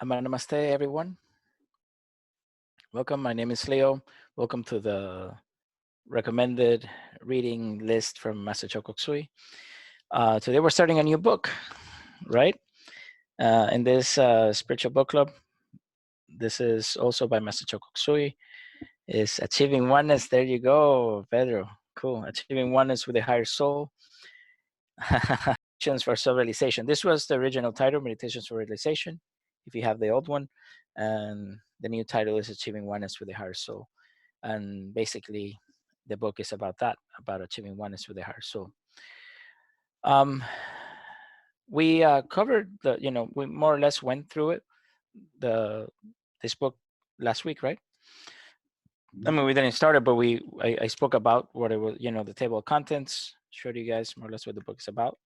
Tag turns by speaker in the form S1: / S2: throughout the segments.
S1: Namaste, everyone. Welcome. My name is Leo. Welcome to the recommended reading list from Master Choa Kok Sui. Today we're starting a new book, right? In this spiritual book club. This is also by Master Choa Kok Sui. Is Achieving Oneness. There you go, Pedro. Cool. Achieving Oneness with a Higher Soul. Meditations for Socialization. This was the original title, Meditations for Realization, if you have the old one. And the new title is Achieving Oneness with a Higher Soul. And basically, the book is about that, about achieving oneness with the higher soul. We covered we more or less went through it, this book last week, right? I mean, we didn't start it, but I spoke about what it was, the table of contents, showed you guys more or less what the book is about.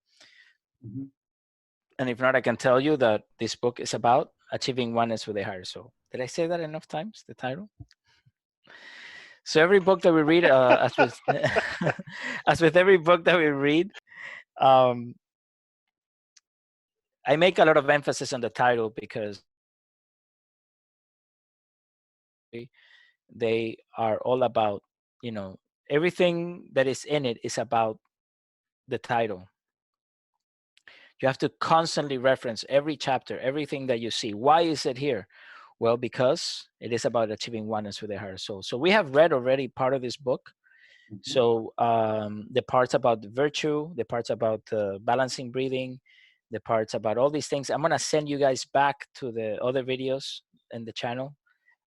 S1: And if not, I can tell you that this book is about achieving oneness with a higher soul. Did I say that enough times, the title? So every book that we read, as with every book that we read, I make a lot of emphasis on the title because they are all about, everything that is in it is about the title. You have to constantly reference every chapter, everything that you see. Why is it here? Well, because it is about achieving oneness with the higher soul. So we have read already part of this book. So the parts about the virtue, the parts about balancing breathing, the parts about all these things. I'm going to send you guys back to the other videos in the channel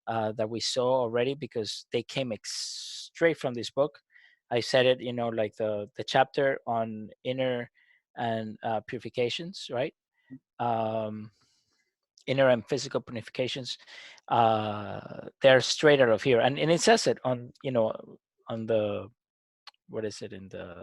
S1: that we saw already because they came straight from this book. I said it, like the chapter on inner and purifications, right? Inner and physical purifications. They're straight out of here. And it says it on, on the, what is it in the,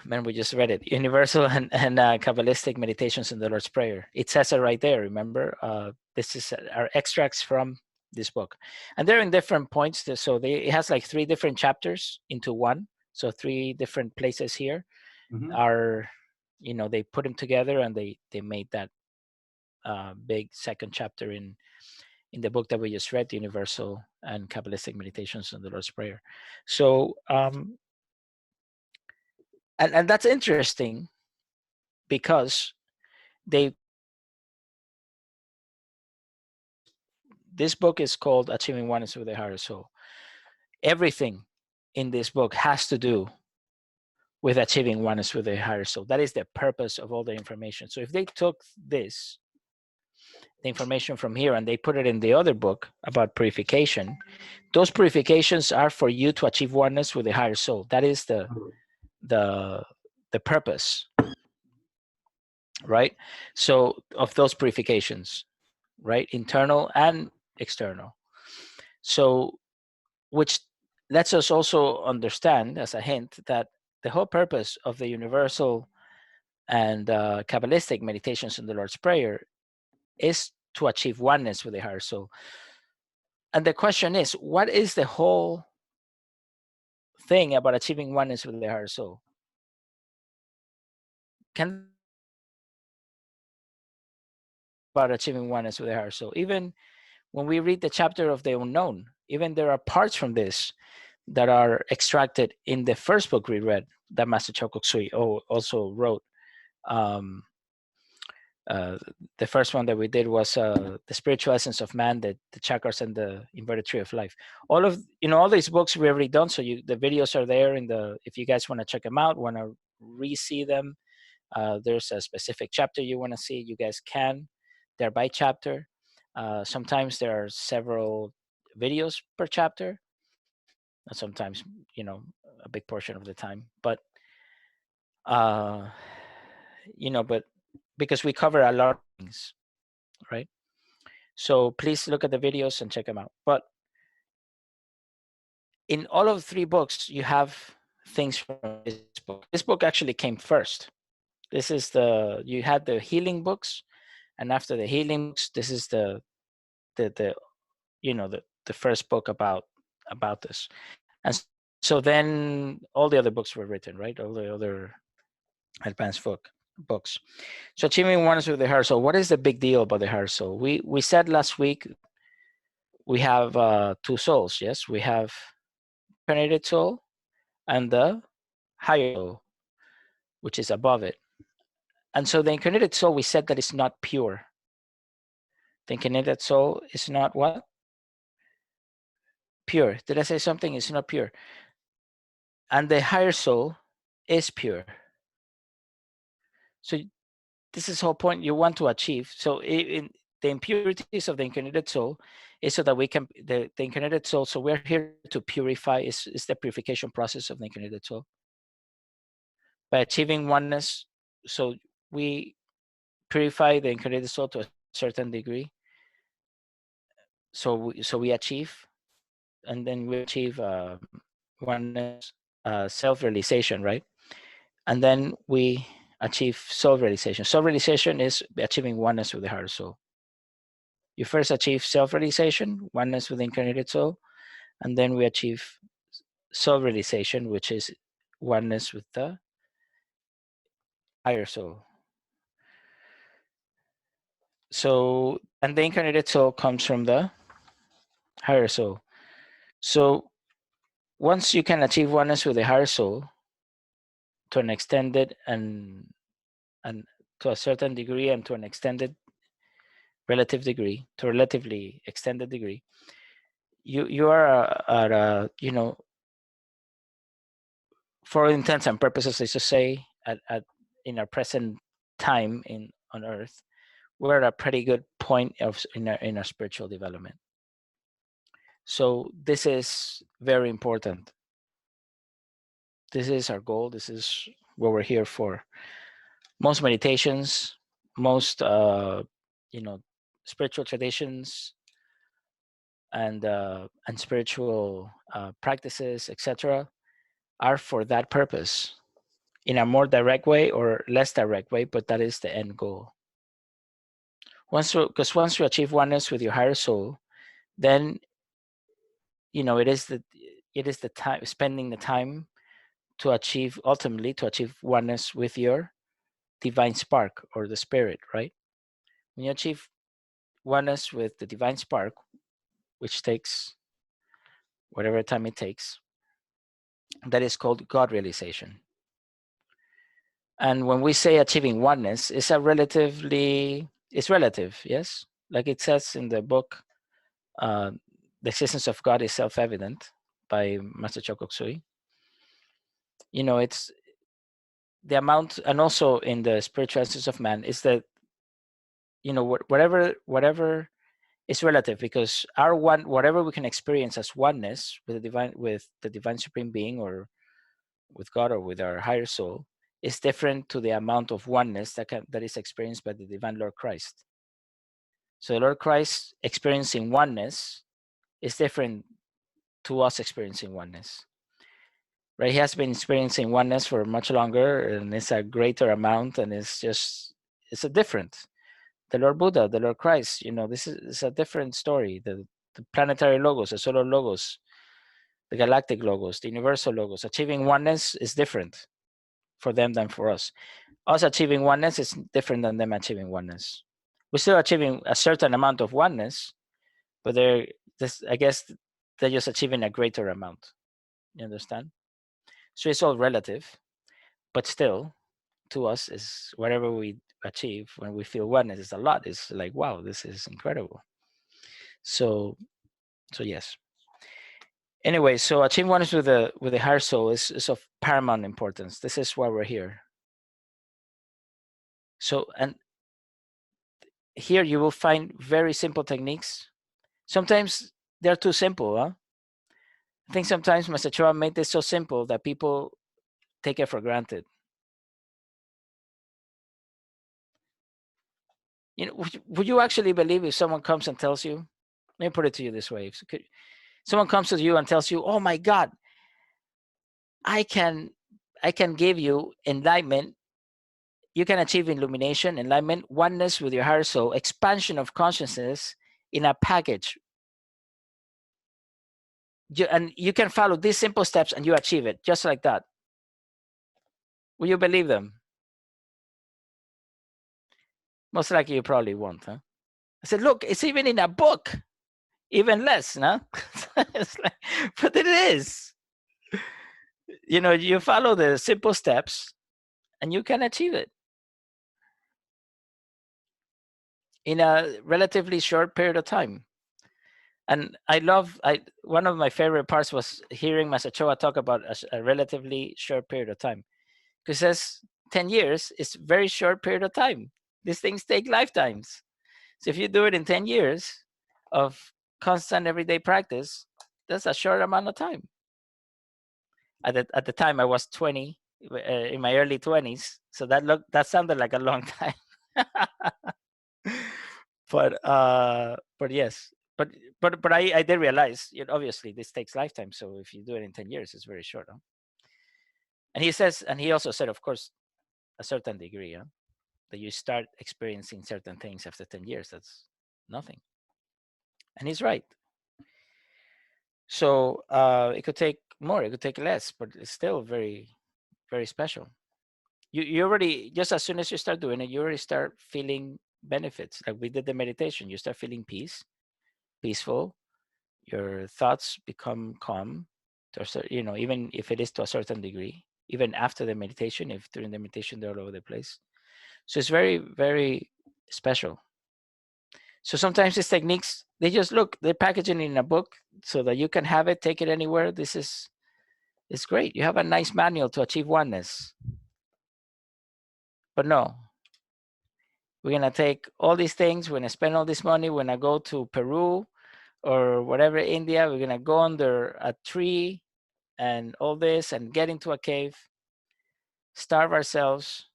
S1: man, we just read it, Universal and Kabbalistic Meditations in the Lord's Prayer. It says it right there, remember? This is our extracts from this book. And they're in different points. So it has like 3 different chapters into one. So 3 different places here are, they put them together and they made that big second chapter in the book that we just read, the Universal and Kabbalistic Meditations in the Lord's Prayer. So, and that's interesting because this book is called Achieving Oneness with the Higher Soul. Everything in this book has to do with achieving oneness with the higher soul. That is the purpose of all the information. So if they took the information from here and they put it in the other book about purification, those purifications are for you to achieve oneness with the higher soul. That is the purpose, right? So of those purifications, right? Internal and external. So which lets us also understand, as a hint, that the whole purpose of the universal and Kabbalistic meditations in the Lord's Prayer is to achieve oneness with the higher soul. And the question is, what is the whole thing about achieving oneness with the higher soul? Can about achieving oneness with the higher soul? Even when we read the chapter of the unknown, even there are parts from this that are extracted in the first book we read that Master Choa Kok Sui also wrote. The first one that we did was the spiritual essence of man, the chakras and the inverted tree of life. All these books we already done. So the videos are there if you guys want to check them out, want to re-see them. There's a specific chapter you want to see, you guys can. They're by chapter. Sometimes there are several videos per chapter. Sometimes, a big portion of the time. But, but because we cover a lot of things, right? So please look at the videos and check them out. But in all of 3 books, you have things from this book. This book actually came first. This is you had the healing books, and after the healing books, this is the first book about this. And so then all the other books were written, right? All the other advanced book. books. So achieving oneness with the higher soul. What is the big deal about the higher soul? We said last week we have two souls. Yes, we have incarnated soul and the higher soul, which is above it. And so the incarnated soul, we said that it's not pure. The incarnated soul is not what? Pure. Did I say something? It's not pure. And the higher soul is pure. So this is the whole point you want to achieve. So in the impurities of the incarnated soul is so that we can, the incarnated soul, so we're here to purify, is the purification process of the incarnated soul. By achieving oneness, so we purify the incarnated soul to a certain degree. So we achieve, and then we achieve oneness, self-realization, right? And then we achieve self-realization. Self-realization is achieving oneness with the higher soul. You first achieve self-realization, oneness with the incarnated soul, and then we achieve self-realization, which is oneness with the higher soul. So, and the incarnated soul comes from the higher soul. So once you can achieve oneness with the higher soul to an extended and to a certain degree and to an extended relative degree, to a relatively extended degree, you are at a, you know, for intents and purposes, let's just say at in our present time on Earth, we're at a pretty good point of in our spiritual development. So this is very important. This is our goal. This is what we're here for. Most meditations, most you know, spiritual traditions and spiritual practices, etc., are for that purpose, in a more direct way or less direct way, but that is the end goal. Because once you achieve oneness with your higher soul, then, you know, it is the time, spending the time to achieve, ultimately to achieve oneness with your divine spark or the spirit, right? When you achieve oneness with the divine spark, which takes whatever time it takes, that is called God realization. And when we say achieving oneness, it's relative, yes? Like it says in the book, The Existence of God is Self-Evident by Master Choa Kok Sui. You know, it's the amount, and also in the Spiritual Essence of Man, is that, you know, whatever is relative, because whatever we can experience as oneness with the divine supreme being, or with God, or with our higher soul, is different to the amount of oneness that is experienced by the divine Lord Christ. So the Lord Christ experiencing oneness is different to us experiencing oneness. Right? He has been experiencing oneness for much longer, and it's a greater amount, and it's a different. The Lord Buddha, the Lord Christ, you know, this is a different story. The planetary logos, the solar logos, the galactic logos, the universal logos, achieving oneness is different for them than for us. Us achieving oneness is different than them achieving oneness. We're still achieving a certain amount of oneness, but I guess they're just achieving a greater amount. You understand? So it's all relative, but still, to us, is whatever we achieve when we feel oneness is a lot. It's like, wow, this is incredible. So yes. Anyway, so achieving oneness with the higher soul is of paramount importance. This is why we're here. So, and here you will find very simple techniques. Sometimes they're too simple, huh? I think sometimes Master Choa made this so simple that people take it for granted. You know, would you actually believe if someone comes and tells you, let me put it to you this way. Someone comes to you and tells you, oh my God, I can give you enlightenment. You can achieve illumination, enlightenment, oneness with your higher soul, expansion of consciousness in a package. And you can follow these simple steps and you achieve it just like that. Will you believe them? Most likely you probably won't, huh? I said, look, it's even in a book, even less, no? It's like, but it is. You know, you follow the simple steps and you can achieve it in a relatively short period of time. And one of my favorite parts was hearing Master Choa talk about a relatively short period of time. Because says 10 years is a very short period of time. These things take lifetimes. So if you do it in 10 years of constant everyday practice, that's a short amount of time. At the time I was 20, in my early 20s. So that sounded like a long time. But yes, but I did realize, you know, obviously this takes lifetime. So if you do it in 10 years, it's very short. Huh? And he says, and he also said, of course, a certain degree, huh? That you start experiencing certain things after 10 years. That's nothing. And he's right. So it could take more, it could take less, but it's still very, very special. You already, just as soon as you start doing it, you already start feeling benefits. Like we did the meditation, you start feeling peaceful. Your thoughts become calm, you know, even if it is to a certain degree, even after the meditation, if during the meditation they're all over the place. So it's very, very special. So sometimes these techniques, they're packaging in a book so that you can have it, take it anywhere. It's great. You have a nice manual to achieve oneness. But no, we're gonna take all these things, we're gonna spend all this money, we're gonna go to Peru or whatever, India, we're gonna go under a tree and all this and get into a cave, starve ourselves,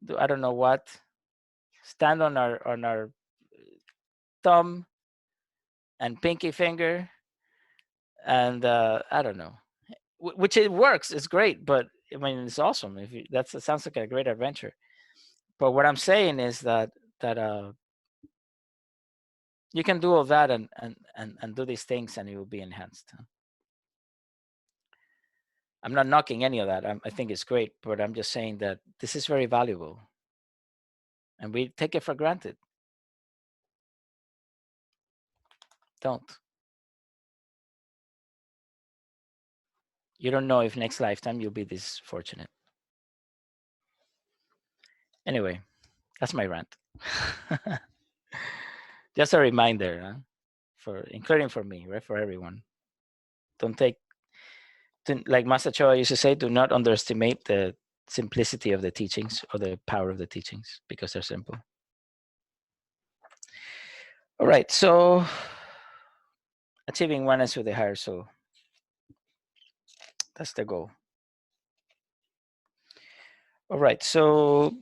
S1: do I don't know what, stand on our thumb and pinky finger, and I don't know, which it works. It's great, but I mean it's awesome. If you, that sounds like a great adventure. But what I'm saying is that you can do all that and do these things, and it will be enhanced. I'm not knocking any of that. I think it's great, but I'm just saying that this is very valuable, and we take it for granted. Don't. You don't know if next lifetime you'll be this fortunate. Anyway, that's my rant. Just a reminder, huh? Including for me, right? For everyone. Don't take, like Master Choa used to say, do not underestimate the simplicity of the teachings or the power of the teachings, because they're simple. All right, so achieving oneness with the higher soul. That's the goal. All right, so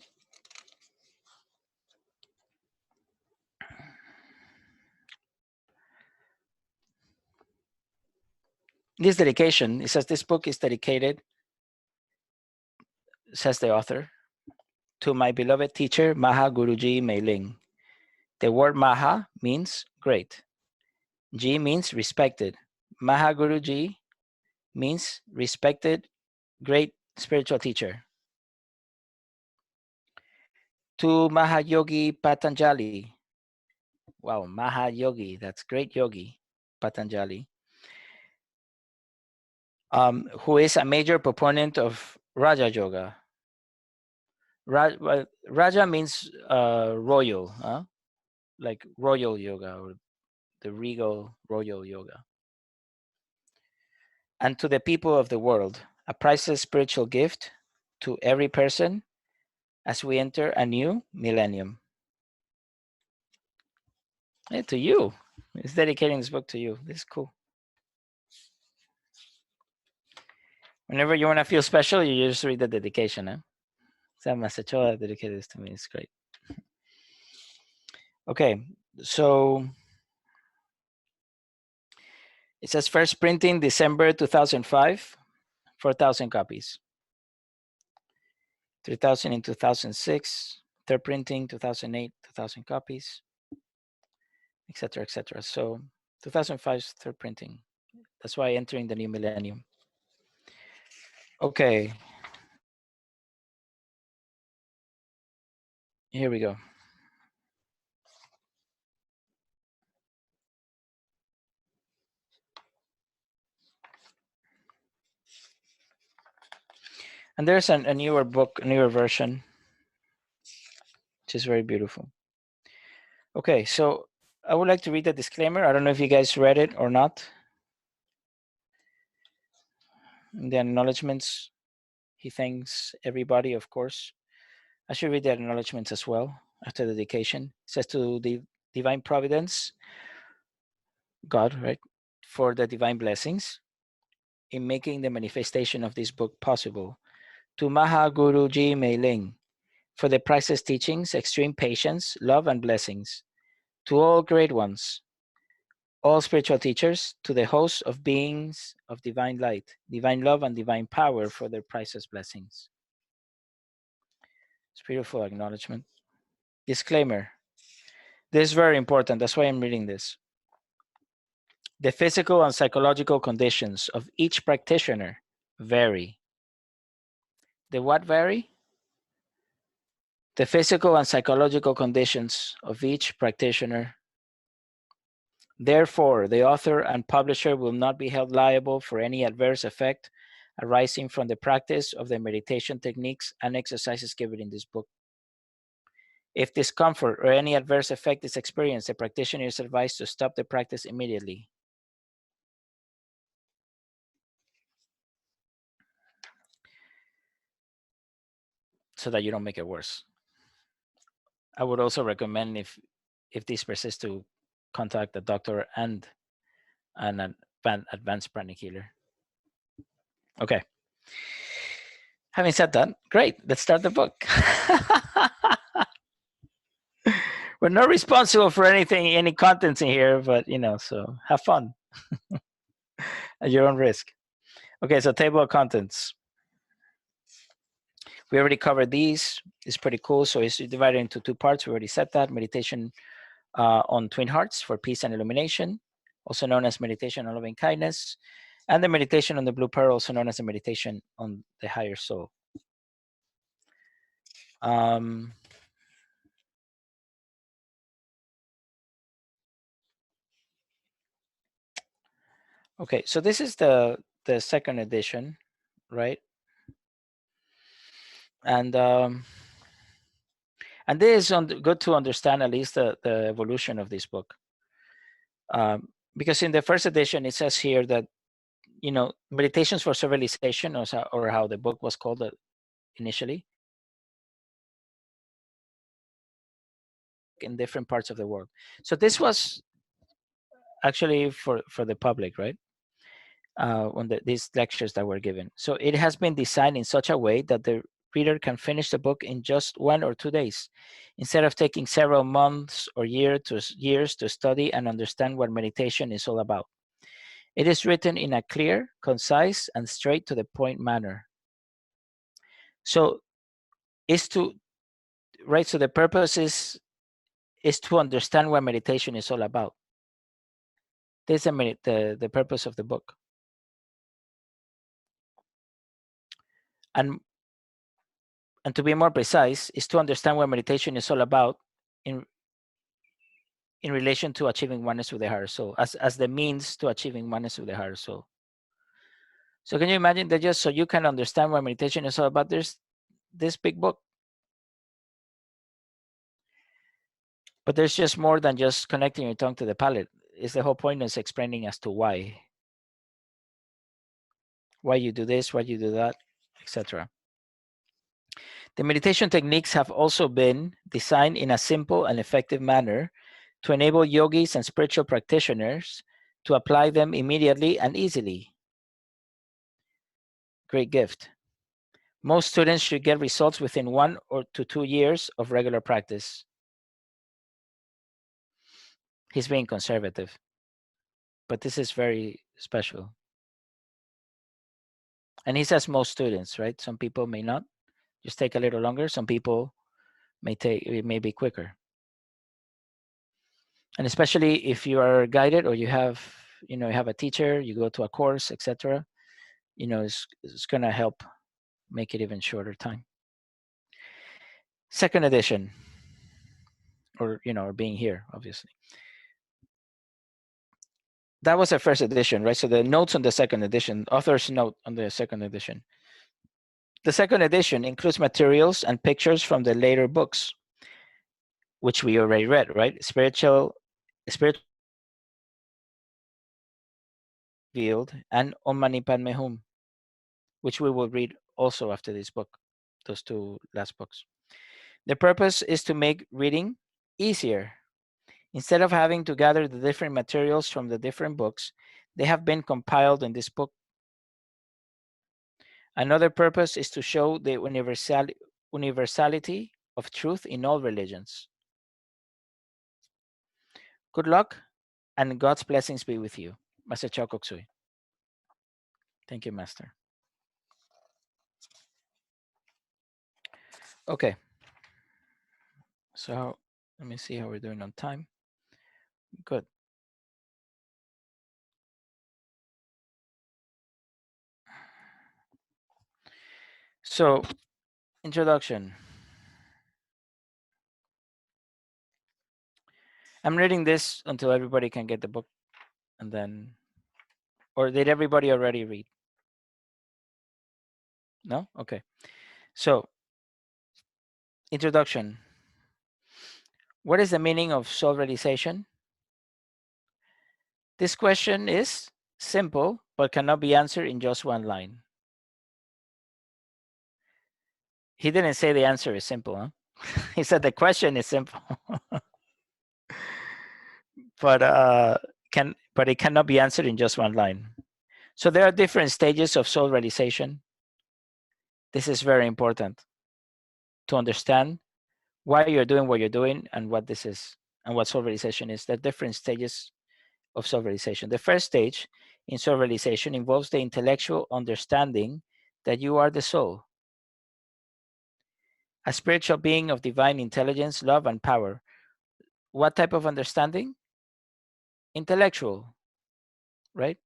S1: this dedication, it says this book is dedicated, says the author, to my beloved teacher, Maha Guruji Meiling. The word Maha means great. Ji means respected. Maha Guruji means respected, great spiritual teacher. To Mahayogi Patanjali. Wow, Mahayogi, that's great yogi, Patanjali. Who is a major proponent of Raja Yoga. Raja means royal, huh? Like royal yoga, or the regal royal yoga. And to the people of the world, a priceless spiritual gift to every person as we enter a new millennium. Hey, to you. It's dedicating this book to you. This is cool. Whenever you want to feel special, you just read the dedication. Huh? So Master Choa dedicated this to me. It's great. Okay, so it says first printing December 2005, 4,000 copies. 3,000 in 2006, third printing 2008, 2,000 copies, etc., etc. So 2005 third printing. That's why entering the new millennium. Okay. Here we go. And there's a newer book, a newer version, which is very beautiful. Okay, so I would like to read the disclaimer. I don't know if you guys read it or not. In the acknowledgements, he thanks everybody, of course. I should read the acknowledgements as well after the dedication. It says to the divine providence, God, right, for the divine blessings in making the manifestation of this book possible. To Maha Guru Ji Mei for the priceless teachings, extreme patience, love, and blessings. To all great ones, all spiritual teachers, to the hosts of beings of divine light, divine love, and divine power for their priceless blessings. It's beautiful acknowledgement. Disclaimer. This is very important. That's why I'm reading this. The physical and psychological conditions of each practitioner vary. The what vary? The physical and psychological conditions of each practitioner. Therefore, the author and publisher will not be held liable for any adverse effect arising from the practice of the meditation techniques and exercises given in this book. If discomfort or any adverse effect is experienced, the practitioner is advised to stop the practice immediately. So that you don't make it worse. I would also recommend if this persists to contact a doctor and an advanced pranic healer. Okay. Having said that, great. Let's start the book. We're not responsible for anything, any contents in here, but so have fun at your own risk. Okay, so table of contents. We already covered these. It's pretty cool. So it's divided into two parts. We already said that. Meditation on twin hearts for peace and illumination, also known as meditation on loving kindness, and the meditation on the blue pearl, also known as the meditation on the higher soul. Okay, so this is the second edition, right? And this is good to understand at least the evolution of this book, because in the first edition it says here that meditations for civilization, or how the book was called initially, in different parts of the world. So this was actually for the public, right? On these lectures that were given. So it has been designed in such a way that the reader can finish the book in just 1 or 2 days, instead of taking several months or years to study and understand what meditation is all about. It is written in a clear, concise, and straight to the point manner. So so the purpose is to understand what meditation is all about. This is the purpose of the book. And to be more precise, is to understand what meditation is all about in relation to achieving oneness with the higher soul, as the means to achieving oneness with the higher soul. So can you imagine that just so you can understand what meditation is all about, there's this big book. But there's just more than just connecting your tongue to the palate. It's the whole point is explaining as to why. Why you do this, why you do that, etc. The meditation techniques have also been designed in a simple and effective manner to enable yogis and spiritual practitioners to apply them immediately and easily. Great gift. Most students should get results within 1 to 2 years of regular practice. He's being conservative, but this is very special. And he says most students, right? Some people may not, just take a little longer. Some people it may be quicker. And especially if you are guided, or you have a teacher, you go to a course, etc. It's going to help make it even shorter time. Second edition, or being here, obviously. That was the first edition, right? So the notes on the second edition, author's note on the second edition. The second edition includes materials and pictures from the later books, which we already read, right? Spiritual Revealed and Om Mani Padme Hum, which we will read also after this book, those two last books. The purpose is to make reading easier. Instead of having to gather the different materials from the different books, they have been compiled in this book. Another purpose is to show the universality of truth in all religions. Good luck and God's blessings be with you. Master Choa Kok Sui. Thank you, Master. Okay. So let me see how we're doing on time. Good. So, introduction. I'm reading this until everybody can get the book, and then, or did everybody already read? No? Okay. So, introduction. What is the meaning of soul realization? This question is simple, but cannot be answered in just one line. He didn't say the answer is simple, huh? He said the question is simple. but it cannot be answered in just one line. So there are different stages of soul realization. This is very important to understand why you're doing what you're doing and what this is and what soul realization is. There are different stages of soul realization. The first stage in soul realization involves the intellectual understanding that you are the soul, a spiritual being of divine intelligence, love, and power. What type of understanding? Intellectual, right?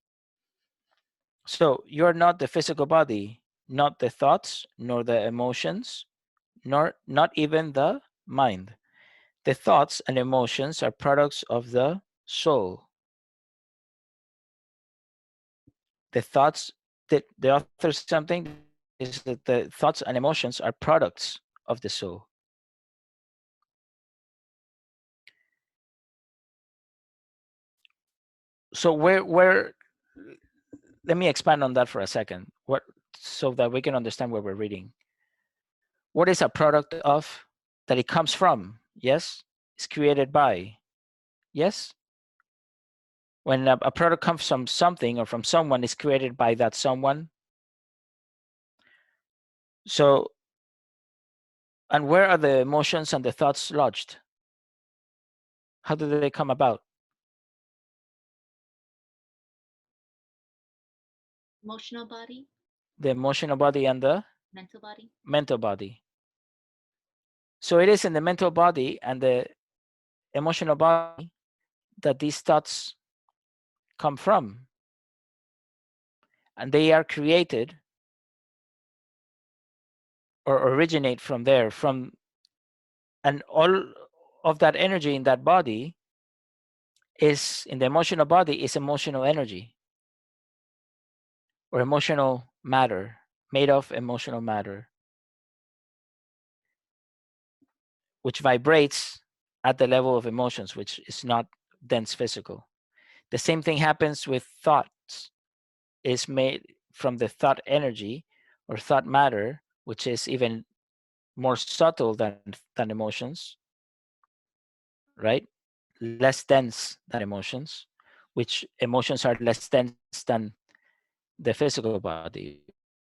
S1: So you're not the physical body, not the thoughts, nor the emotions, nor not even the mind. The thoughts and emotions are products of the soul. The thoughts that the author says something is that the thoughts and emotions are products of the soul. So where let me expand on that for a second. What so that we can understand what we're reading. What is a product of? That it comes from? Yes. It's created by? Yes. When a product comes from something or from someone, is created by that someone. So, and where are the emotions and the thoughts lodged? How do they come about?
S2: Emotional body.
S1: The emotional body and the
S2: mental body.
S1: Mental body. So it is in the mental body and the emotional body that these thoughts come from. And they are created or originate from there, and all of that energy in that body is in the emotional body is emotional energy or emotional matter, made of emotional matter, which vibrates at the level of emotions, which is not dense physical. The same thing happens with thoughts, is made from the thought energy or thought matter, which is even more subtle than emotions, right? Less dense than emotions, which emotions are less dense than the physical body,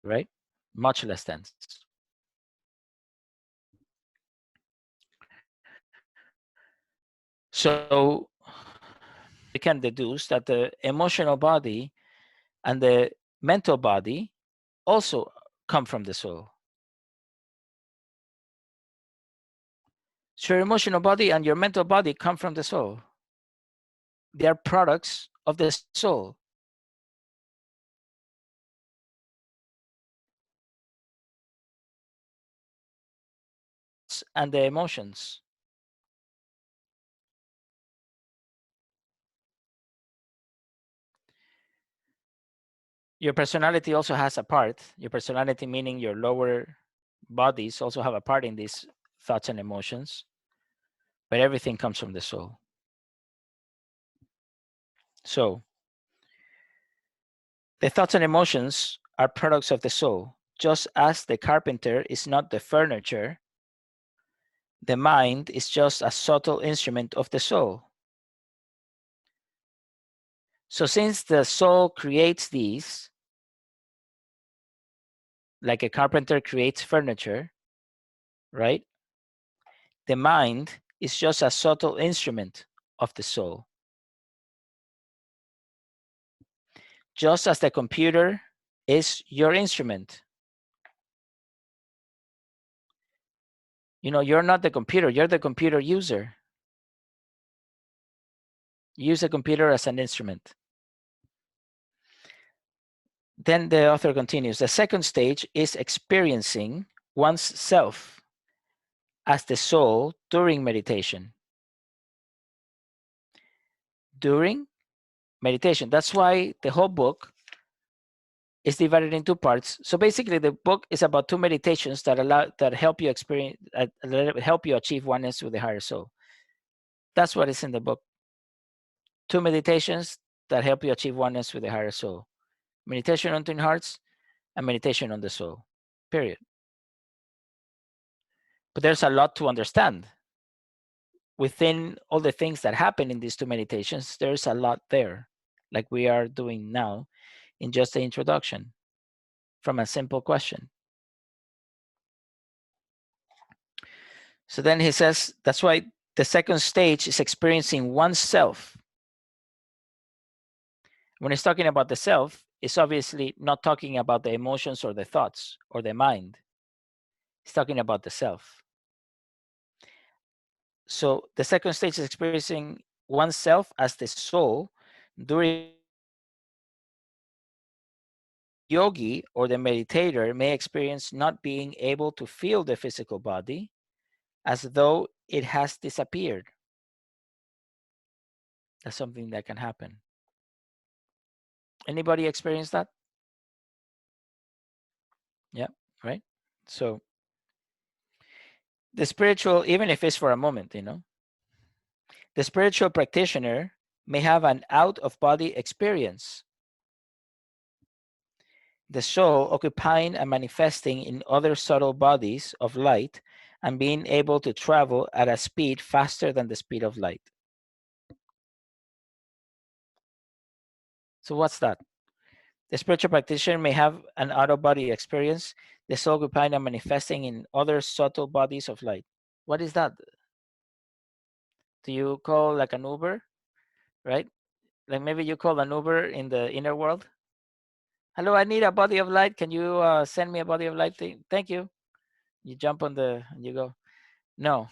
S1: right? Much less dense. So we can deduce that the emotional body and the mental body also come from the soul. So your emotional body and your mental body come from the soul. They are products of the soul. And the emotions. Your personality also has a part. Your personality, meaning your lower bodies, also have a part in these thoughts and emotions. But everything comes from the soul. So the thoughts and emotions are products of the soul. Just as the carpenter is not the furniture, the mind is just a subtle instrument of the soul. So since the soul creates these, like a carpenter creates furniture, right? The mind is just a subtle instrument of the soul. Just as the computer is your instrument. You know, you're not the computer, you're the computer user. Use a computer as an instrument. Then the author continues, the second stage is experiencing one's self as the soul during meditation. During meditation. That's why the whole book is divided in two parts. So basically, the book is about two meditations that help you experience, help you achieve oneness with the higher soul. That's what is in the book. Two meditations that help you achieve oneness with the higher soul. Meditation on twin hearts and meditation on the soul. Period. But there's a lot to understand. Within all the things that happen in these two meditations, there's a lot there, like we are doing now in just the introduction from a simple question. So then he says, that's why the second stage is experiencing oneself. When he's talking about the self, it's obviously not talking about the emotions or the thoughts or the mind. He's talking about the self. So the second stage is experiencing oneself as the soul during meditation. The yogi or the meditator may experience not being able to feel the physical body as though it has disappeared. That's something that can happen. Anybody experience that? Yeah, right? So the spiritual, even if it's for a moment, the spiritual practitioner may have an out of body experience. The soul occupying and manifesting in other subtle bodies of light and being able to travel at a speed faster than the speed of light. So, what's that? The spiritual practitioner may have an out of body experience, the soul occupying and manifesting in other subtle bodies of light. What is that? Do you call like an Uber, right? Like maybe you call an Uber in the inner world. Hello, I need a body of light. Can you send me a body of light? Thank you. You jump on and you go. No.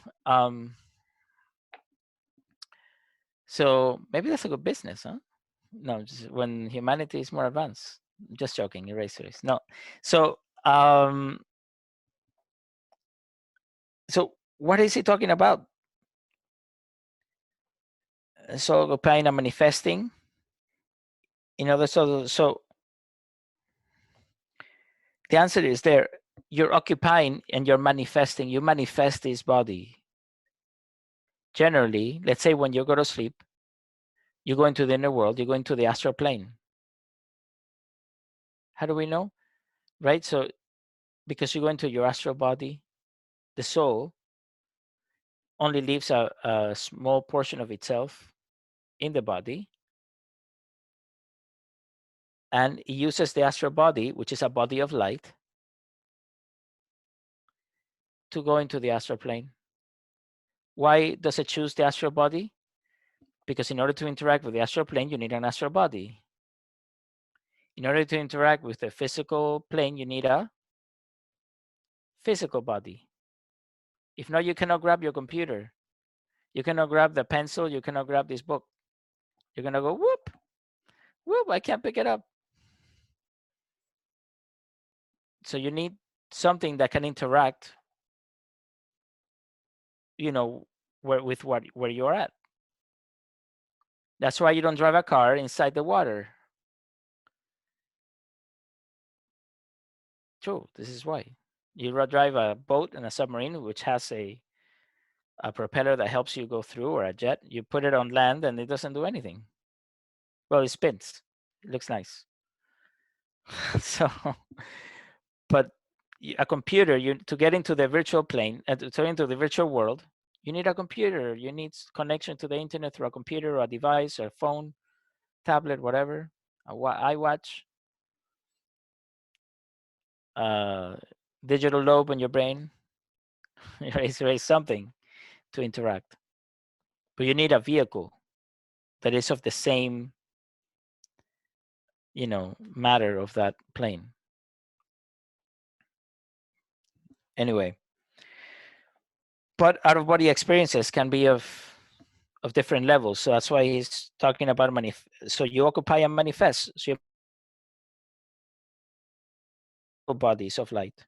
S1: So maybe that's a good business, huh? No, just when humanity is more advanced. Just joking, erasers. No. So so what is he talking about? So occupying and manifesting. In other so the answer is there. You're occupying and you're manifesting. You manifest this body. Generally, let's say when you go to sleep, you go into the inner world, you go into the astral plane. How do we know? Right? So because you go into your astral body, the soul only leaves a small portion of itself in the body, and it uses the astral body, which is a body of light, to go into the astral plane. Why does it choose the astral body? Because in order to interact with the astral plane, you need an astral body. In order to interact with the physical plane, you need a physical body. If not, you cannot grab your computer. You cannot grab the pencil. You cannot grab this book. You're going to go, whoop, whoop, I can't pick it up. So you need something that can interact, where you're at. That's why you don't drive a car inside the water. true. This is why. You drive a boat and a submarine, which has a propeller that helps you go through, or a jet. You put it on land and it doesn't do anything. Well, it spins. It looks nice. So, but a computer, you to get into the virtual plane, to get into the virtual world, you need a computer. You need connection to the internet through a computer or a device or a phone, tablet, whatever, iWatch, uh, digital lobe in your brain. Raise something to interact. But you need a vehicle that is of the same, matter of that plane. Anyway, but out of body experiences can be of different levels. So that's why he's talking about so you occupy and manifest. So you bodies of light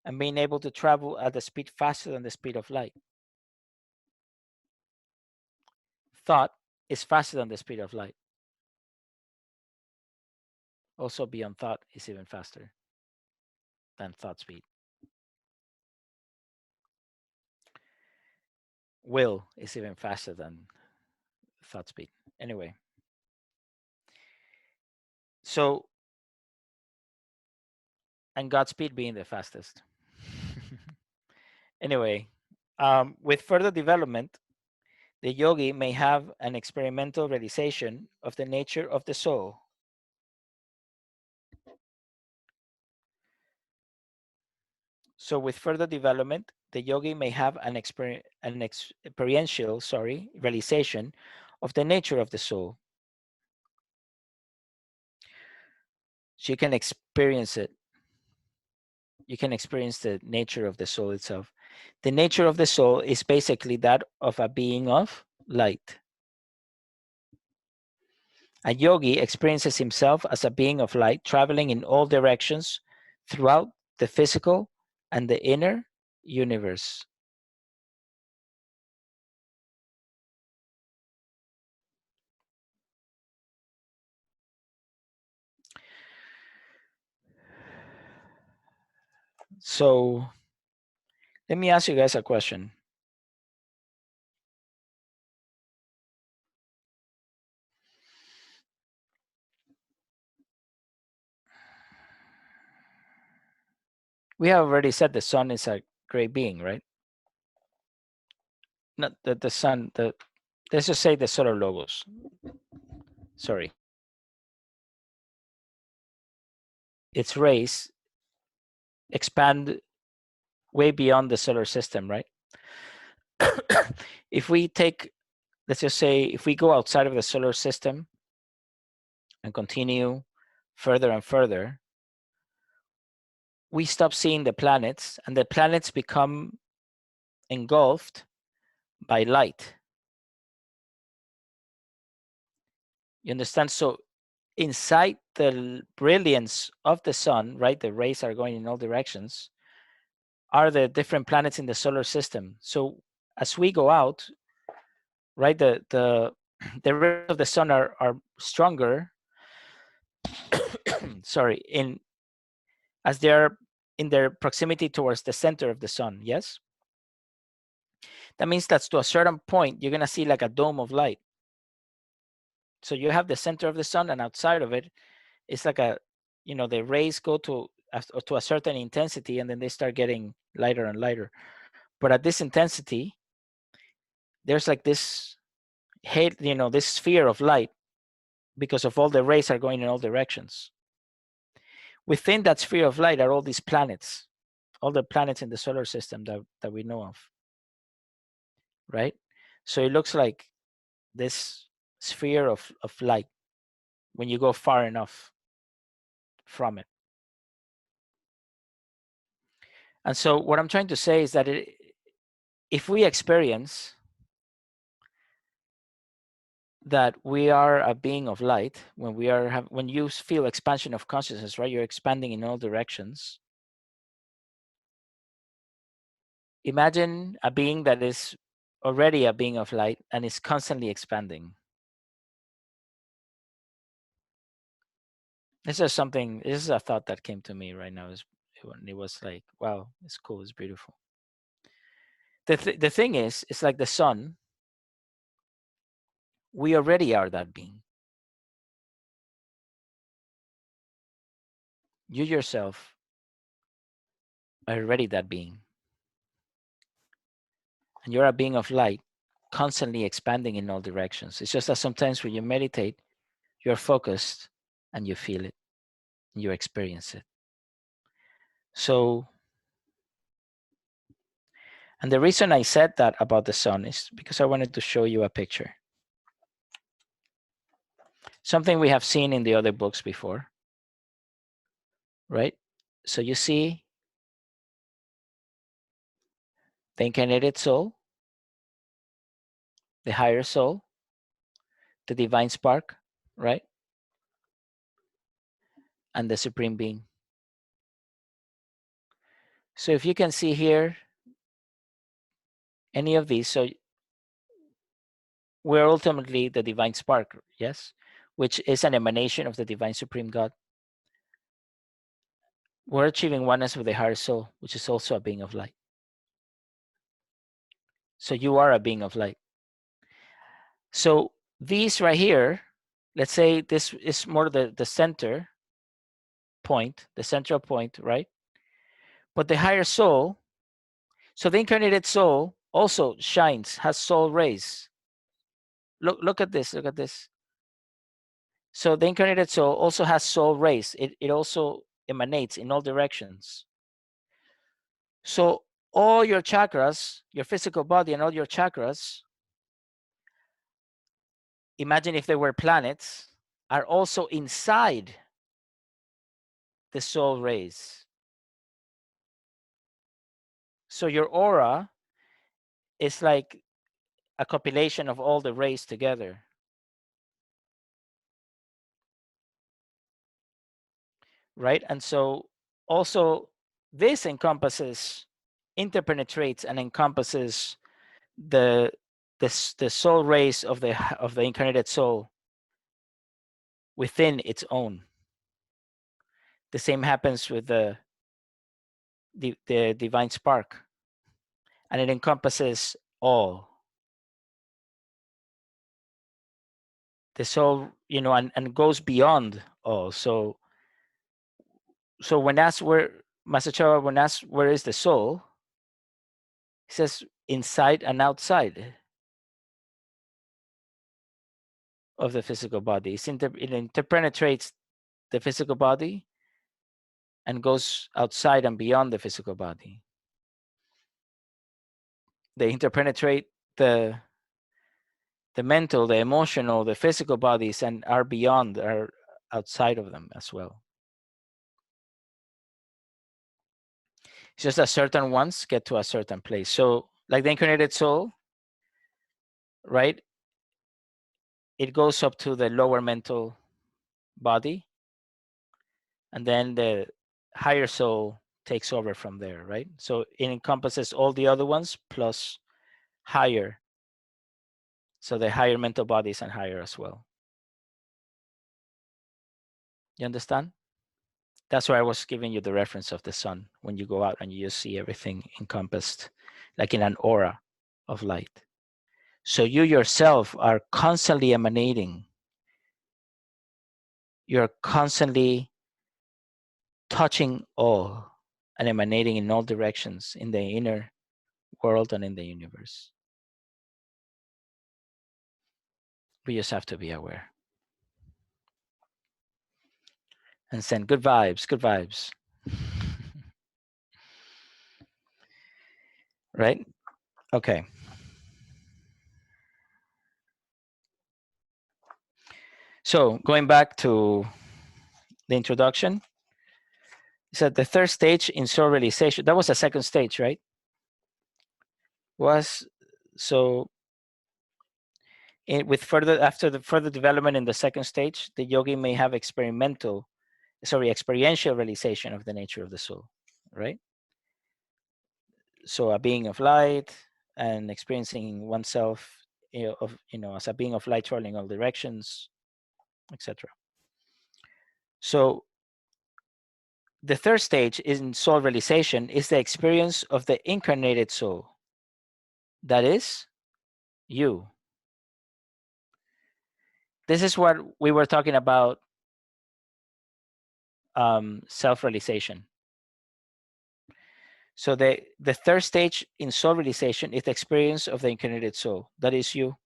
S1: and being able to travel at the speed faster than the speed of light. Thought is faster than the speed of light. Also beyond thought is even faster than thought speed. Will is even faster than thought speed. Anyway, so, and Godspeed being the fastest. Anyway, with further development, the yogi may have an experimental realization of the nature of the soul. So with further development, the yogi may have an experiential, realization of the nature of the soul. So you can experience it. You can experience the nature of the soul itself. The nature of the soul is basically that of a being of light. A yogi experiences himself as a being of light, traveling in all directions throughout the physical and the inner universe. So let me ask you guys a question. We have already said the sun is a great being, right? Not the sun, let's just say the solar logos. Sorry. Its rays expand way beyond the solar system, right? If we take, let's just say, if we go outside of the solar system and continue further and further, we stop seeing the planets, and the planets become engulfed by light. You understand? So inside the brilliance of the sun, right, the rays are going in all directions, are the different planets in the solar system. So as we go out, right, the rays of the sun are stronger, sorry, as they're in their proximity towards the center of the sun. Yes, that means that to a certain point you're going to see like a dome of light. So you have the center of the sun, and outside of it, it's like the rays go to a certain intensity, and then they start getting lighter and lighter. But at this intensity, there's like this this sphere of light, because of all the rays are going in all directions. Within that sphere of light are all these planets, all the planets in the solar system that we know of, right? So it looks like this sphere of light when you go far enough from it. And so what I'm trying to say is that if we experience that we are a being of light, when you feel expansion of consciousness, right, you're expanding in all directions. Imagine a being that is already a being of light and is constantly expanding. This is something. This is a thought that came to me right now. It was like, wow, it's cool. It's beautiful. The thing is, it's like the sun. We already are that being. You yourself are already that being, and you're a being of light, constantly expanding in all directions. It's just that sometimes when you meditate, you're focused and you feel it, and you experience it. So, and the reason I said that about the sun is because I wanted to show you a picture. Something we have seen in the other books before, right? So you see the incarnated soul, the higher soul, the divine spark, right? And the supreme being. So if you can see here any of these, so we're ultimately the divine spark, yes, which is an emanation of the divine supreme God. We're achieving oneness with the higher soul, which is also a being of light. So you are a being of light. So these right here, let's say this is more the center point, the central point, right? But the higher soul, so the incarnated soul also shines, has soul rays. Look at this, look at this. So the incarnated soul also has soul rays. It also emanates in all directions. So all your chakras, your physical body and all your chakras, imagine if they were planets, are also inside the soul rays. So your aura is like a compilation of all the rays together. Right? And so also this encompasses, interpenetrates and encompasses the the soul rays of the incarnated soul within its own. The same happens with the divine spark, and it encompasses all. The soul, and goes beyond all. So when asked where, Master Choa, when asked where is the soul, he says inside and outside of the physical body. It interpenetrates the physical body and goes outside and beyond the physical body. They interpenetrate the mental, the emotional, the physical bodies, and are beyond, are outside of them as well. It's just that certain ones get to a certain place. So like the incarnated soul, right? It goes up to the lower mental body, and then the higher soul takes over from there, right? So it encompasses all the other ones plus higher. So the higher mental bodies and higher as well. You understand? That's why I was giving you the reference of the sun. When you go out and you just see everything encompassed, like in an aura of light. So you yourself are constantly emanating. You're constantly touching all and emanating in all directions in the inner world and in the universe. We just have to be aware and send good vibes, good vibes. Right? Okay. So going back to the introduction, it said the third stage in soul realization, that was the second stage, right? Was so after the further development in the second stage, the yogi may have experiential realization of the nature of the soul, right? So a being of light and experiencing oneself, as a being of light traveling all directions, etc. So the third stage in soul realization is the experience of the incarnated soul. That is you. This is what we were talking about, self-realization. So the third stage in soul realization is the experience of the incarnated soul. That is you.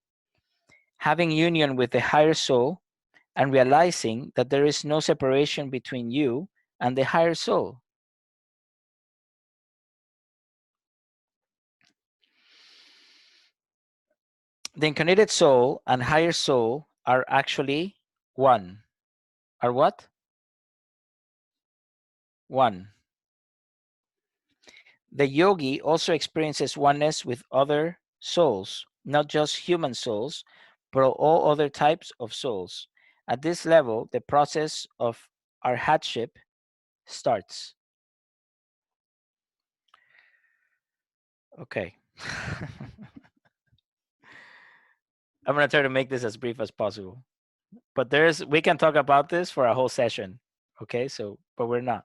S1: Having union with the higher soul and realizing that there is no separation between you and the higher soul. The incarnated soul and higher soul are actually one. Are what? One. The yogi also experiences oneness with other souls, not just human souls, but all other types of souls. At this level, the process of arhatship starts. Okay. I'm going to try to make this as brief as possible. But we can talk about this for a whole session. Okay, so but we're not.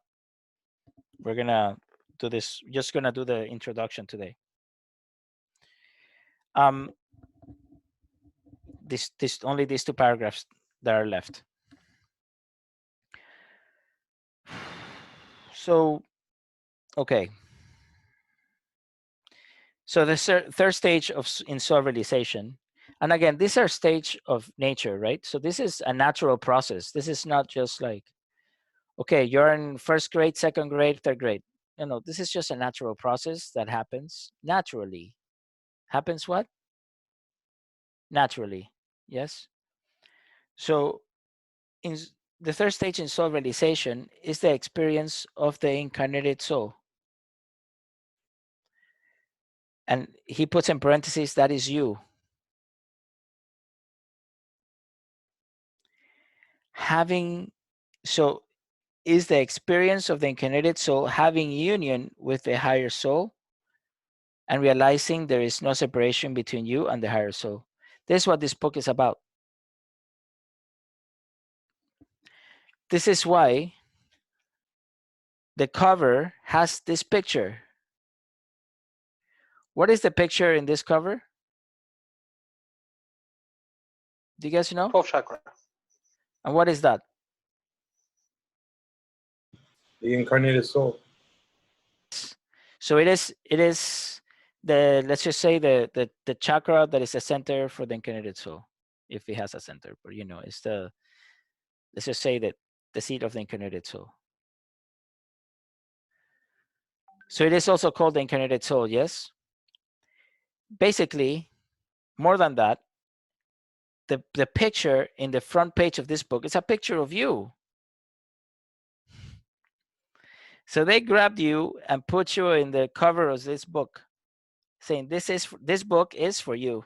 S1: We're gonna do this, just gonna do the introduction today. Um this only these two paragraphs that are left. So okay. So the third stage in soul realization, and again, these are stage of nature, right? So this is a natural process. This is not just like, okay, you're in first grade, second grade, third grade. No, this is just a natural process that happens naturally. Happens what? Naturally. Yes. So in the third stage in soul realization is the experience of the incarnated soul. And he puts in parentheses, that is you. Having, so is the experience of the incarnated soul having union with the higher soul and realizing there is no separation between you and the higher soul. This is what this book is about. This is why the cover has this picture. What is the picture in this cover? Do you guys know?
S3: 12th chakra.
S1: And what is that?
S4: The incarnated soul.
S1: So it is the, let's just say the chakra that is the center for the incarnated soul, if it has a center, but you know, it's the, let's just say that the seat of the incarnated soul. So it is also called the incarnated soul, yes? Basically, more than that, the picture in the front page of this book is a picture of you. So they grabbed you and put you in the cover of this book, saying this book is for you.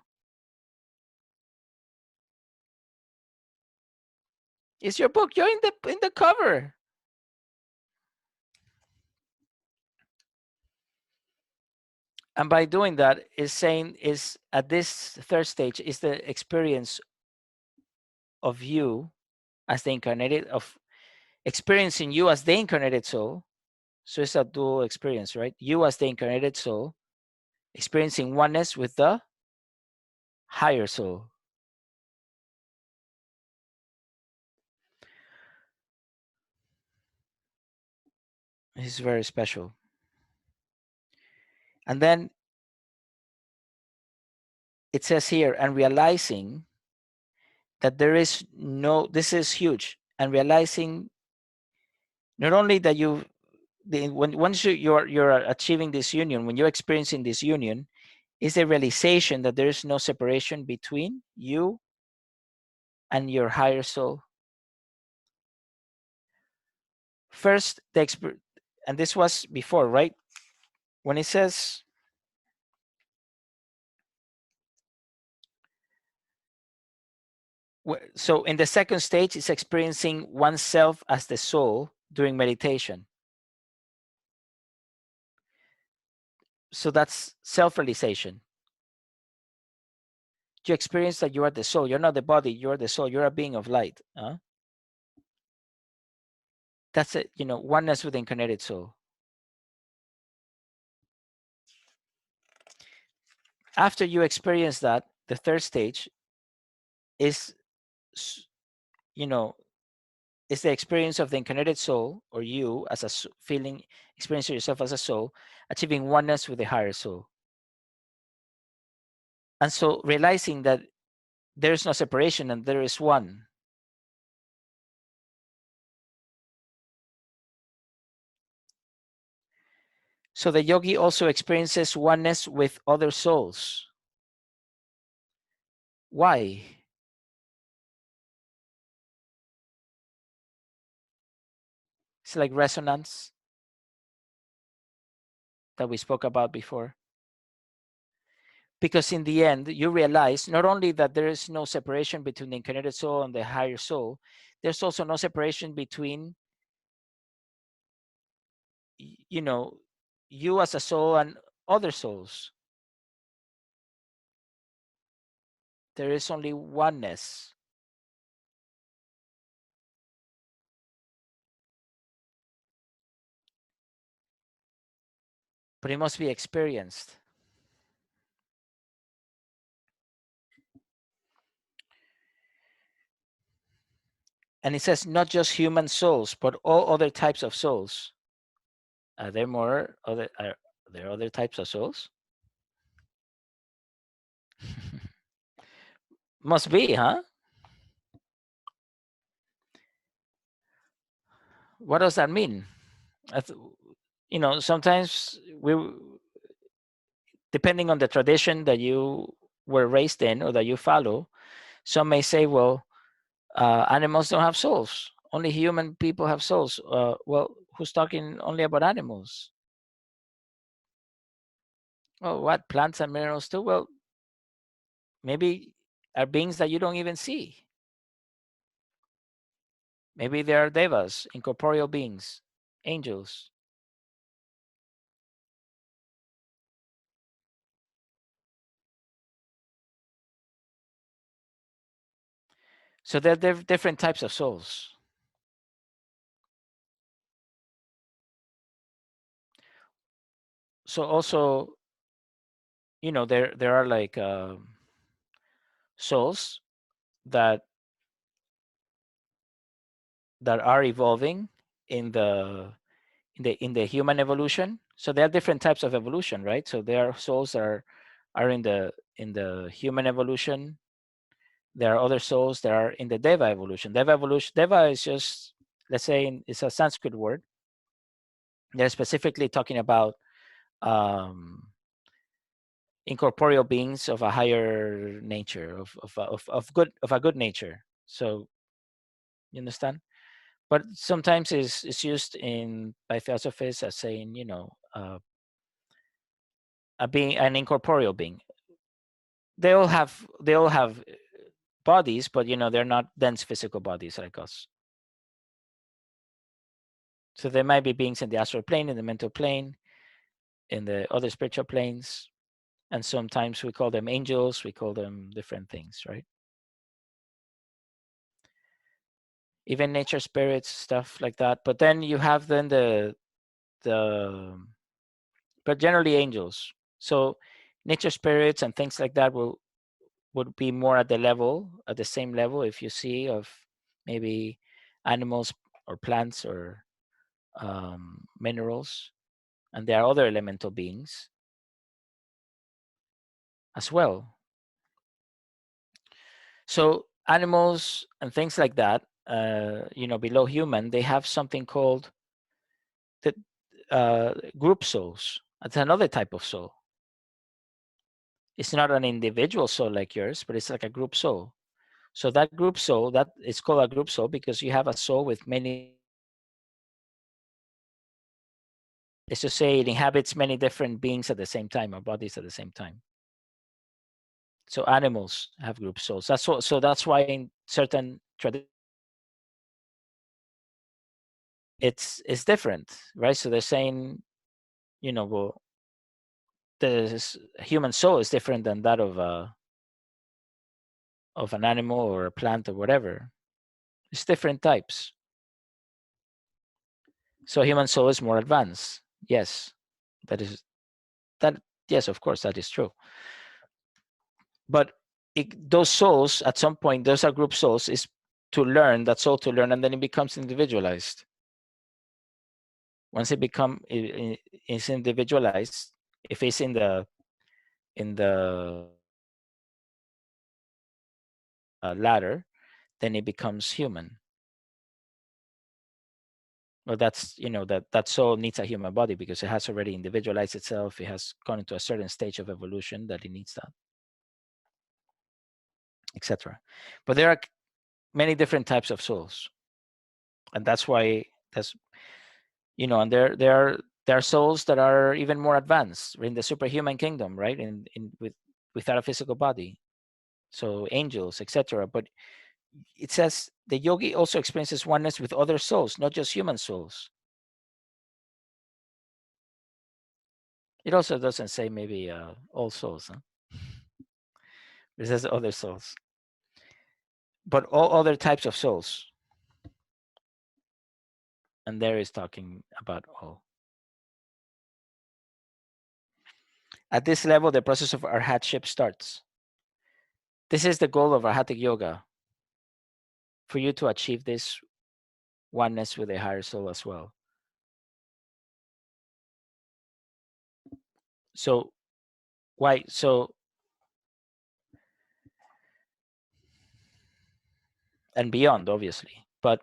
S1: It's your book. You're in the cover. And by doing that, is saying is at this third stage is the experience of you as the incarnated, of experiencing you as the incarnated soul. So it's a dual experience, right? You as the incarnated soul, experiencing oneness with the higher soul. This is very special. And then it says here, and realizing that there is no, this is huge, and realizing not only that once you're achieving this union, when you're experiencing this union, is the realization that there is no separation between you and your higher soul. First, and this was before, right? When it says, so in the second stage, it's experiencing oneself as the soul during meditation. So that's self-realization. You experience that you are the soul. You're not the body. You're the soul. You're a being of light. Huh? That's it, oneness with the incarnated soul. After you experience that, the third stage is, is the experience of the incarnated soul, or you as a feeling, experiencing yourself as a soul, achieving oneness with the higher soul. And so realizing that there is no separation and there is one. So the yogi also experiences oneness with other souls. Why? It's like resonance that we spoke about before. Because in the end, you realize not only that there is no separation between the incarnated soul and the higher soul, there's also no separation between, you as a soul and other souls. There is only oneness. But it must be experienced. And it says not just human souls, but all other types of souls. Are there other types of souls? Must be, huh? What does that mean? Sometimes depending on the tradition that you were raised in or that you follow, some may say, well, animals don't have souls. Only human people have souls. Well, who's talking only about animals? Oh, what? Plants and minerals too? Well, maybe are beings that you don't even see. Maybe they are devas, incorporeal beings, angels. So there are different types of souls. So also, there are like souls that are evolving in the human evolution. So there are different types of evolution, right? So there are souls that are in the human evolution. There are other souls that are in the deva evolution. Deva is just, let's say, it's a Sanskrit word. They're specifically talking about incorporeal beings of a higher nature, of a good nature. So you understand? But sometimes it's used by philosophers as saying, a being, an incorporeal being. They all have bodies, but they're not dense physical bodies like us. So there might be beings in the astral plane, in the mental plane, in the other spiritual planes, and sometimes we call them angels, we call them different things, right? Even nature spirits, stuff like that. But then you have then but generally angels. So nature spirits and things like that would be more at the same level, if you see, of maybe animals or plants or minerals. And there are other elemental beings as well. So animals and things like that, below human, they have something called the group souls. That's another type of soul. It's not an individual soul like yours, but it's like a group soul. So that group soul, that is called a group soul because you have a soul with many. It's to say it inhabits many different beings at the same time, or bodies at the same time. So animals have group souls. So that's why in certain traditions it's different, right? So they're saying, well, the human soul is different than that of an animal or a plant or whatever. It's different types. So human soul is more advanced. Yes, that is that. Yes, of course, that is true. But those souls, at some point, those are group souls, is to learn, that soul to learn, and then it becomes individualized. Once it is individualized, if it's in the ladder, then it becomes human. Well, that's, that soul needs a human body because it has already individualized itself. It has gone into a certain stage of evolution that it needs that, etc. But there are many different types of souls, and that's why and there are souls that are even more advanced in the superhuman kingdom, right? Without a physical body, so angels, etc. But it says the yogi also experiences oneness with other souls, not just human souls. It also doesn't say maybe all souls, huh? It says other souls, but all other types of souls. And there is talking about all. At this level, the process of arhatship starts. This is the goal of Arhatic yoga, for you to achieve this oneness with a higher soul as well. So why? So, and beyond, obviously. But,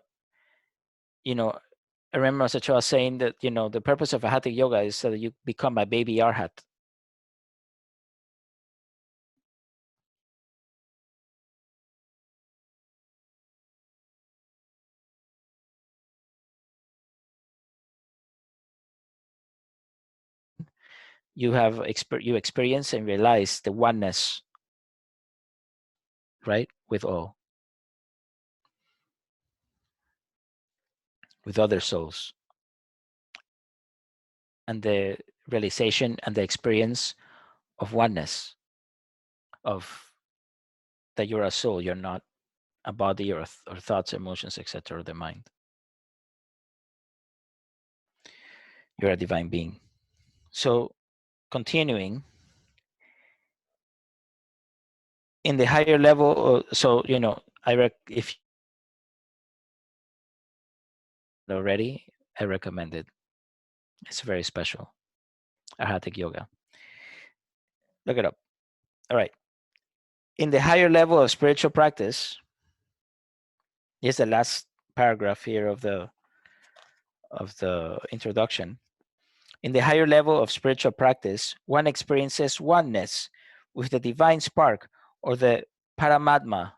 S1: I remember Master Choa saying that, the purpose of Arhatic yoga is so that you become a baby Arhat. You experience and realize the oneness, right, with all, with other souls, and the realization and the experience of oneness, of that you're a soul, you're not a body or thoughts, emotions, etc., or the mind. You're a divine being. So, continuing, in the higher level, so if already, I recommend it. It's very special. Arhatic yoga. Look it up. All right. In the higher level of spiritual practice, here's the last paragraph here of the introduction. In the higher level of spiritual practice, one experiences oneness with the divine spark or the Paramatma,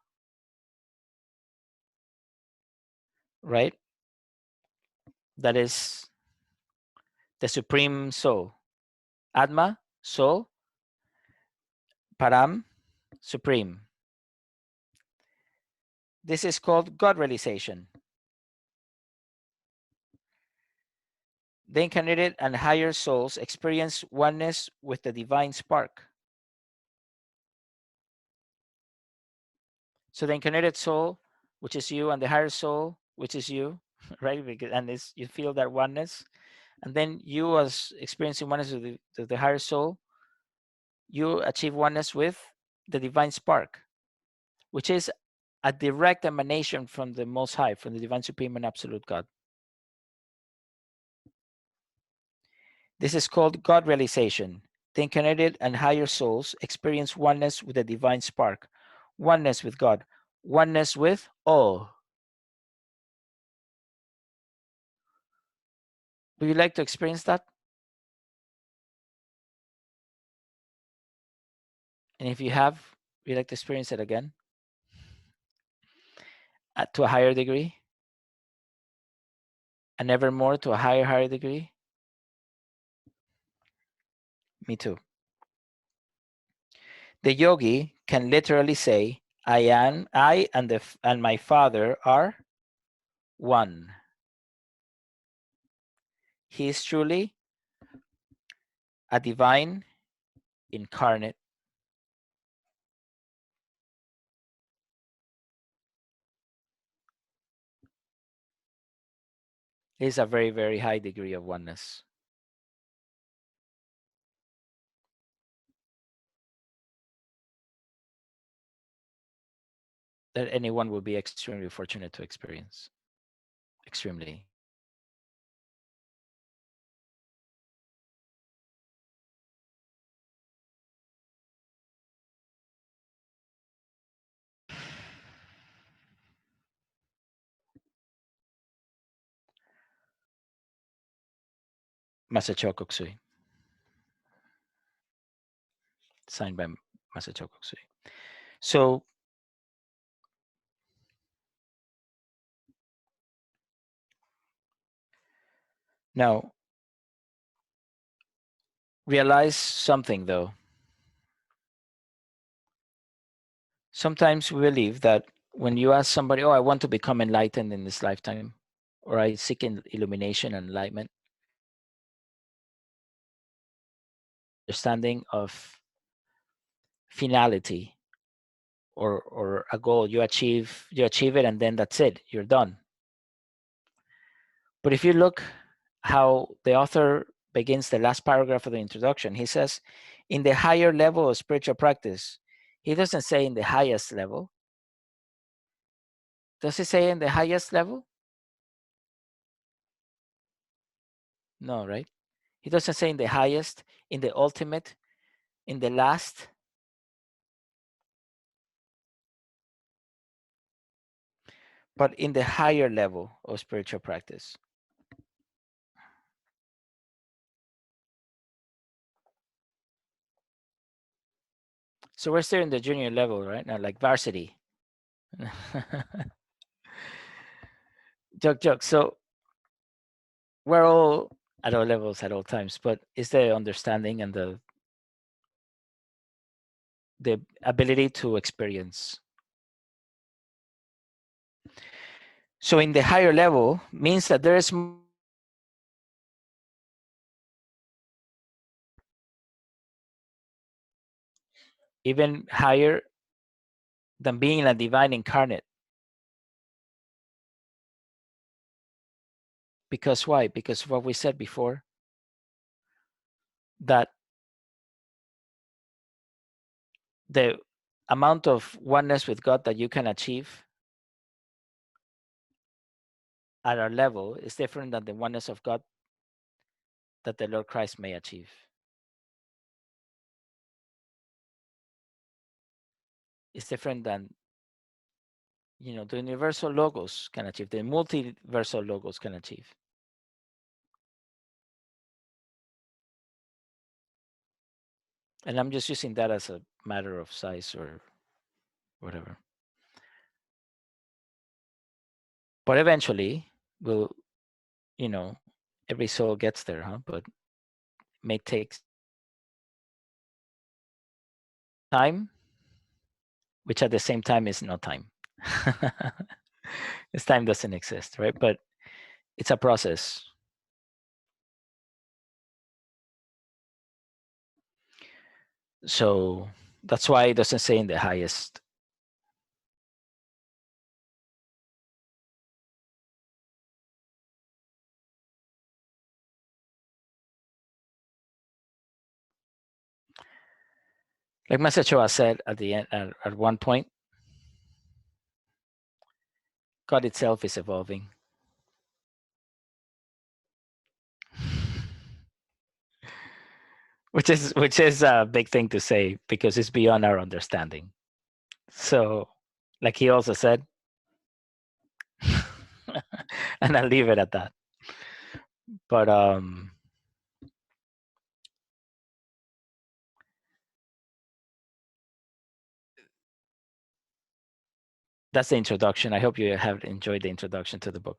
S1: right? That is the supreme soul. Atma, soul. Param, supreme. This is called God realization. The incarnated and higher souls experience oneness with the divine spark. So the incarnated soul, which is you, and the higher soul, which is you, right? And you feel that oneness. And then you, as experiencing oneness with the higher soul, you achieve oneness with the divine spark, which is a direct emanation from the Most High, from the Divine Supreme and Absolute God. This is called God realization. The incarnated and higher souls experience oneness with the divine spark, oneness with God, oneness with all. Would you like to experience that? And if you have, would you like to experience it again? To a higher degree? And ever more to a higher degree? Me too. The yogi can literally say, I and my Father are one. He is truly a divine incarnate. is a very, very high degree of oneness. That anyone will be extremely fortunate to experience. Extremely. Master Choa Kok Sui. Signed by Master Choa Kok Sui. So now realize something though. Sometimes we believe that when you ask somebody, oh, I want to become enlightened in this lifetime, or I seek illumination and enlightenment, understanding of finality or a goal, you achieve it and then that's it, you're done. But if you look how the author begins the last paragraph of the introduction, he says, in the higher level of spiritual practice, he doesn't say in the highest level. Does he say in the highest level? No, right? He doesn't say in the highest, in the ultimate, in the last. But in the higher level of spiritual practice. So we're still in the junior level right now, like varsity. Joke. So we're all at all levels at all times, but it's the understanding and the ability to experience. So in the higher level means that there is even higher than being a divine incarnate. Because why? Because what we said before, that the amount of oneness with God that you can achieve at our level is different than the oneness of God that the Lord Christ may achieve. It's different than, the universal logos can achieve, the multiversal logos can achieve. And I'm just using that as a matter of size or whatever. But eventually, we'll, every soul gets there, huh? But it may take time, which at the same time is no time. This time doesn't exist, right? But it's a process. So that's why it doesn't say in the highest. Like Master Choa said at the end, at one point, God itself is evolving. Which is a big thing to say because it's beyond our understanding. So, like he also said, and I'll leave it at that. But that's the introduction. I hope you have enjoyed the introduction to the book.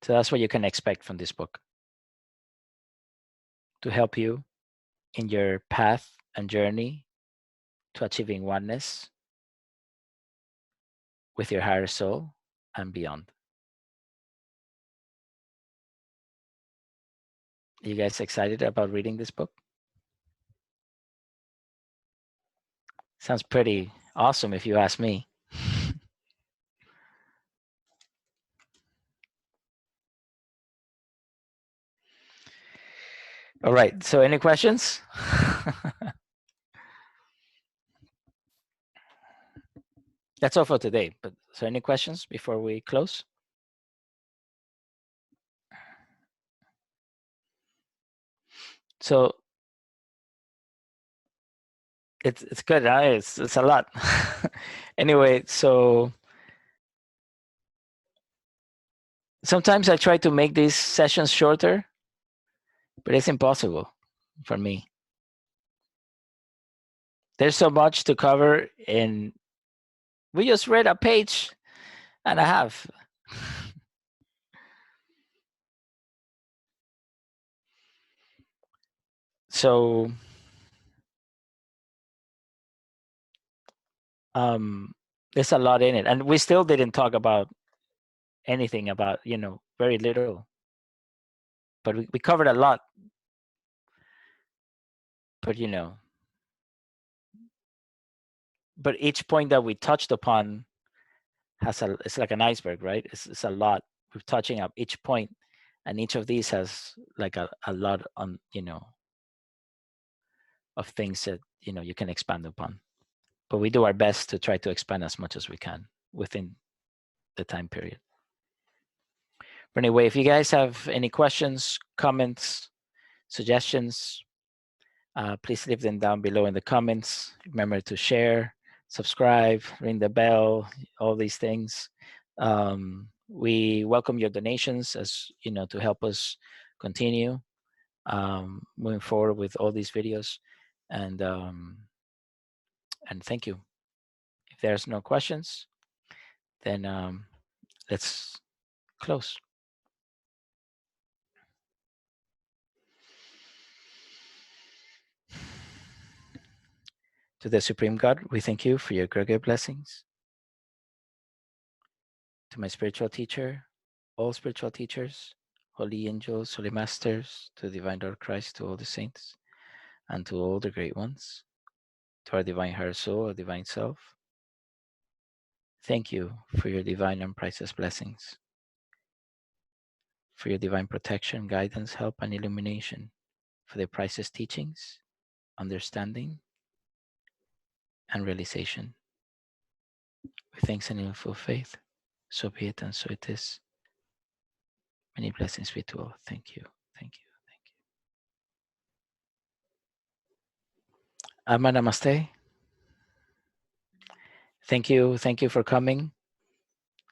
S1: So that's what you can expect from this book, to help you in your path and journey to achieving oneness with your higher soul and beyond. Are you guys excited about reading this book? Sounds pretty awesome if you ask me. All right. So any questions? That's all for today. But so any questions before we close? So it's good. Huh? It's a lot. Anyway, so sometimes I try to make these sessions shorter, but it's impossible for me. There's so much to cover, and we just read a page and a half. So there's a lot in it, and we still didn't talk about anything about, very little, but we covered a lot. But but each point that we touched upon it's like an iceberg, right? It's a lot. We're touching up each point, and each of these has like a lot on, of things that you can expand upon. But we do our best to try to expand as much as we can within the time period. But anyway, if you guys have any questions, comments, suggestions, please leave them down below in the comments. Remember to share, subscribe, ring the bell, all these things. We welcome your donations, as to help us continue moving forward with all these videos. And thank you. If there's no questions, then let's close. To the Supreme God, we thank you for your great blessings. To my spiritual teacher, all spiritual teachers, holy angels, holy masters, to the divine Lord Christ, to all the saints, and to all the great ones, to our divine higher soul, our divine self. Thank you for your divine and priceless blessings, for your divine protection, guidance, help, and illumination, for the priceless teachings, understanding, and realization. With thanks and in full faith, so be it and so it is. Many blessings be to all. Thank you. Thank you. Thank you. Ama Namaste. Thank you. Thank you for coming.